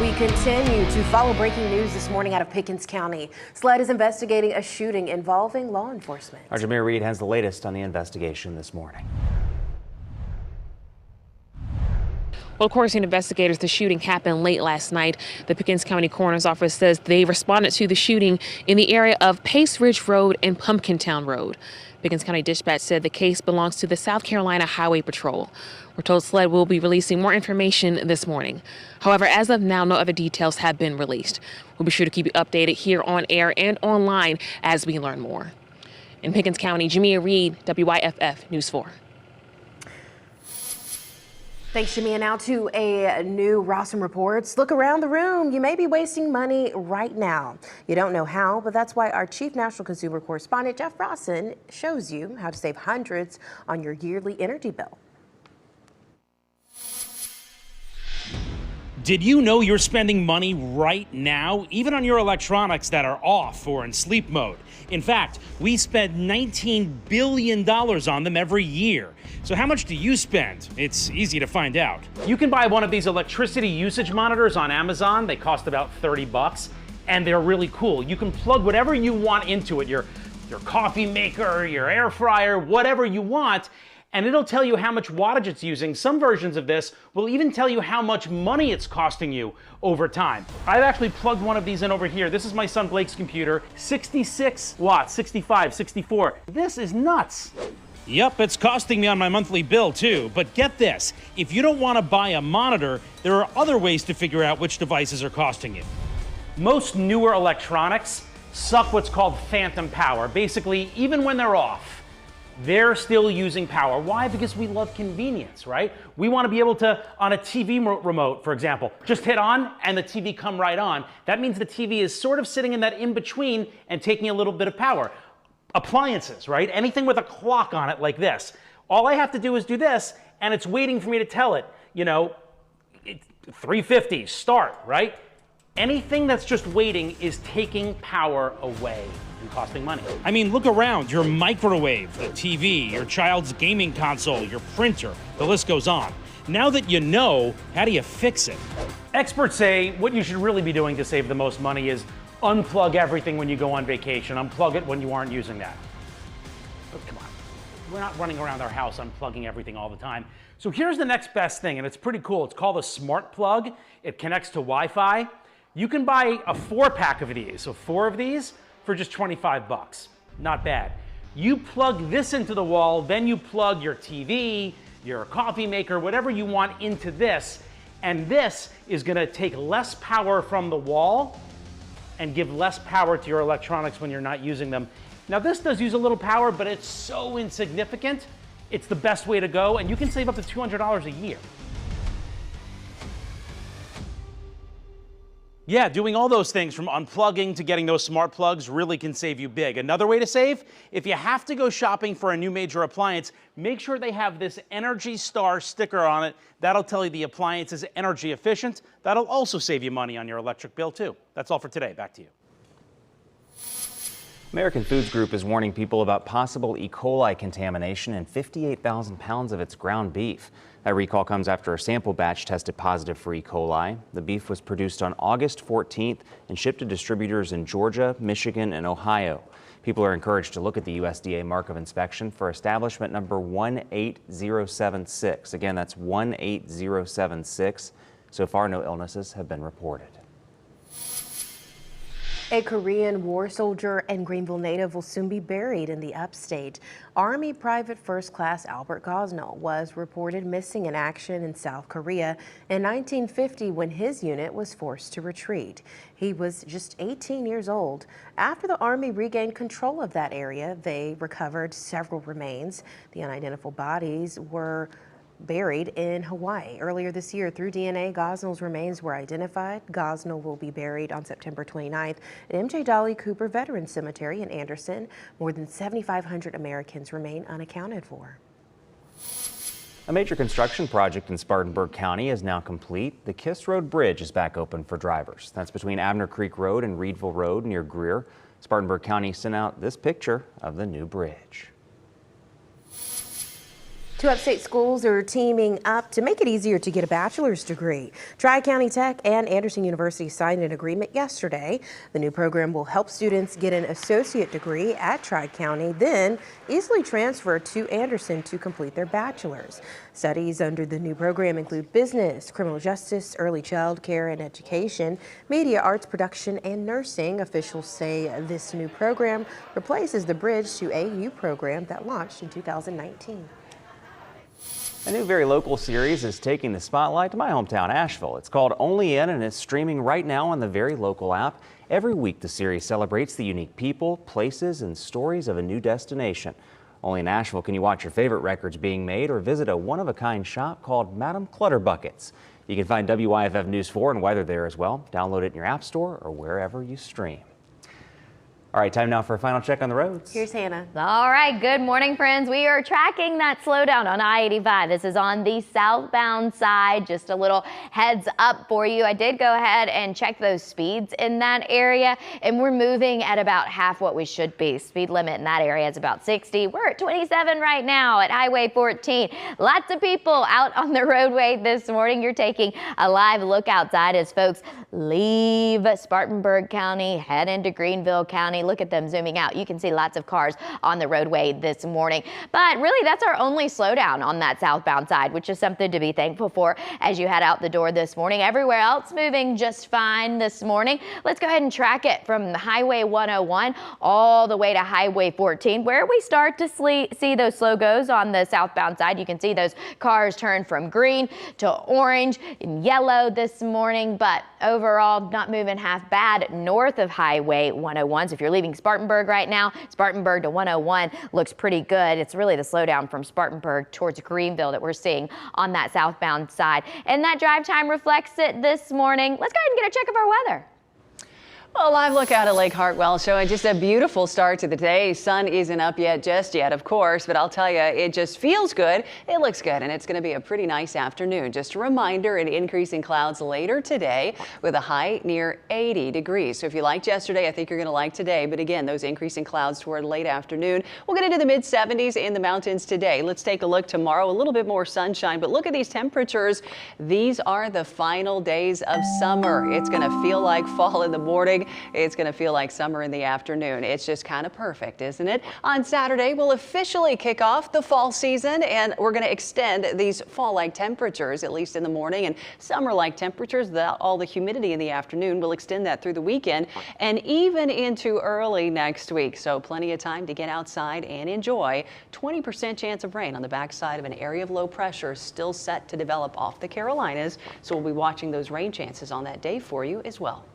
We continue to follow breaking news this morning out of Pickens County. SLED is investigating a shooting involving law enforcement. Our Jameer Reed has the latest on the investigation this morning. Well, according to investigators, the shooting happened late last night. The Pickens County Coroner's Office says they responded to the shooting in the area of Pace Ridge Road and Pumpkintown Road. Pickens County Dispatch said the case belongs to the South Carolina Highway Patrol. We're told SLED will be releasing more information this morning. However, as of now, no other details have been released. We'll be sure to keep you updated here on air and online as we learn more. In Pickens County, Jameer Reed, WYFF News 4. Thanks, Jamia. Now to a new Rawson Reports. Look around the room. You may be wasting money right now. You don't know how, but that's why our Chief National Consumer Correspondent, Jeff Rawson, shows you how to save hundreds on your yearly energy bill. Did you know you're spending money right now, even on your electronics that are off or in sleep mode? In fact, we spend $19 billion on them every year. So how much do you spend? It's easy to find out. You can buy one of these electricity usage monitors on Amazon. They cost about 30 bucks, and they're really cool. You can plug whatever you want into it, your coffee maker, your air fryer, whatever you want, and it'll tell you how much wattage it's using. Some versions of this will even tell you how much money it's costing you over time. I've actually plugged one of these in over here. This is my son Blake's computer. 66 watts, 65, 64. This is nuts. Yep, it's costing me on my monthly bill too. But get this, if you don't want to buy a monitor, there are other ways to figure out which devices are costing you. Most newer electronics suck what's called phantom power. Basically, even when they're off, they're still using power. Why? Because we love convenience, right? We want to be able to, on a TV remote, for example, just hit on and the TV come right on. That means the TV is sort of sitting in that in-between and taking a little bit of power. Appliances, right? Anything with a clock on it like this. All I have to do is do this, and it's waiting for me to tell it, 350, start, right? Anything that's just waiting is taking power away and costing money. I mean, look around. Your microwave, the TV, your child's gaming console, your printer, the list goes on. Now that you know, how do you fix it? Experts say what you should really be doing to save the most money is unplug everything when you go on vacation. Unplug it when you aren't using that. But come on, we're not running around our house unplugging everything all the time. So here's the next best thing, and it's pretty cool. It's called a smart plug. It connects to Wi-Fi. You can buy a 4-pack of these, so 4 of these for just 25 bucks. Not bad. You plug this into the wall, then you plug your TV, your coffee maker, whatever you want into this, and this is gonna take less power from the wall and give less power to your electronics when you're not using them. Now this does use a little power, but it's so insignificant, it's the best way to go, and you can save up to $200 a year. Yeah, doing all those things from unplugging to getting those smart plugs really can save you big. Another way to save, if you have to go shopping for a new major appliance, make sure they have this Energy Star sticker on it. That'll tell you the appliance is energy efficient. That'll also save you money on your electric bill too. That's all for today. Back to you. American Foods Group is warning people about possible E. coli contamination in 58,000 pounds of its ground beef. That recall comes after a sample batch tested positive for E. coli. The beef was produced on August 14th and shipped to distributors in Georgia, Michigan, and Ohio. People are encouraged to look at the USDA mark of inspection for establishment number 18076. Again, that's 18076. So far, no illnesses have been reported. A Korean war soldier and Greenville native will soon be buried in the upstate. Army Private First Class Albert Gosnell was reported missing in action in South Korea in 1950 when his unit was forced to retreat. He was just 18 years old. After the Army regained control of that area, they recovered several remains. The unidentified bodies were buried in Hawaii. Earlier this year, through DNA, Gosnell's remains were identified. Gosnell will be buried on September 29th at MJ Dolly Cooper Veterans Cemetery in Anderson. More than 7,500 Americans remain unaccounted for. A major construction project in Spartanburg County is now complete. The Kiss Road Bridge is back open for drivers. That's between Abner Creek Road and Reedville Road near Greer. Spartanburg County sent out this picture of the new bridge. Two upstate schools are teaming up to make it easier to get a bachelor's degree. Tri-County Tech and Anderson University signed an agreement yesterday. The new program will help students get an associate degree at Tri-County, then easily transfer to Anderson to complete their bachelor's. Studies under the new program include business, criminal justice, early child care and education, media, arts production, and nursing. Officials say this new program replaces the Bridge to AU program that launched in 2019. A new Very Local series is taking the spotlight to my hometown, Asheville. It's called Only In, and it's streaming right now on the Very Local app. Every week, the series celebrates the unique people, places, and stories of a new destination. Only in Asheville can you watch your favorite records being made or visit a one-of-a-kind shop called Madam Clutterbuckets. You can find WYFF News 4 and weather there as well. Download it in your app store or wherever you stream. All right, time now for a final check on the roads. Here's Hannah. All right, good morning, friends. We are tracking that slowdown on I-85. This is on the southbound side. Just a little heads up for you. I did go ahead and check those speeds in that area, and we're moving at about half what we should be. Speed limit in that area is about 60. We're at 27 right now at Highway 14. Lots of people out on the roadway this morning. You're taking a live look outside as folks leave Spartanburg County, head into Greenville County. Look at them zooming out. You can see lots of cars on the roadway this morning. But really, that's our only slowdown on that southbound side, which is something to be thankful for as you head out the door this morning. Everywhere else moving just fine this morning. Let's go ahead and track it from Highway 101 all the way to Highway 14, where we start to see those slow goes on the southbound side. You can see those cars turn from green to orange and yellow this morning, but overall not moving half bad north of Highway 101. So if you're leaving Spartanburg right now, Spartanburg to 101 looks pretty good. It's really the slowdown from Spartanburg towards Greenville that we're seeing on that southbound side. And that drive time reflects it this morning. Let's go ahead and get a check of our weather. Well, live look out at Lake Hartwell showing just a beautiful start to the day. Sun isn't up just yet, of course, but I'll tell you, it just feels good. It looks good, and it's going to be a pretty nice afternoon. Just a reminder, an increase in clouds later today with a high near 80 degrees. So if you liked yesterday, I think you're going to like today. But again, those increasing clouds toward late afternoon. We'll get into the mid 70s in the mountains today. Let's take a look tomorrow. A little bit more sunshine, but look at these temperatures. These are the final days of summer. It's going to feel like fall in the morning. It's going to feel like summer in the afternoon. It's just kind of perfect, isn't it? On Saturday, we'll officially kick off the fall season, and we're going to extend these fall-like temperatures, at least in the morning, and summer-like temperatures, all the humidity in the afternoon. We'll extend that through the weekend and even into early next week. So plenty of time to get outside and enjoy. 20% chance of rain on the backside of an area of low pressure still set to develop off the Carolinas. So we'll be watching those rain chances on that day for you as well.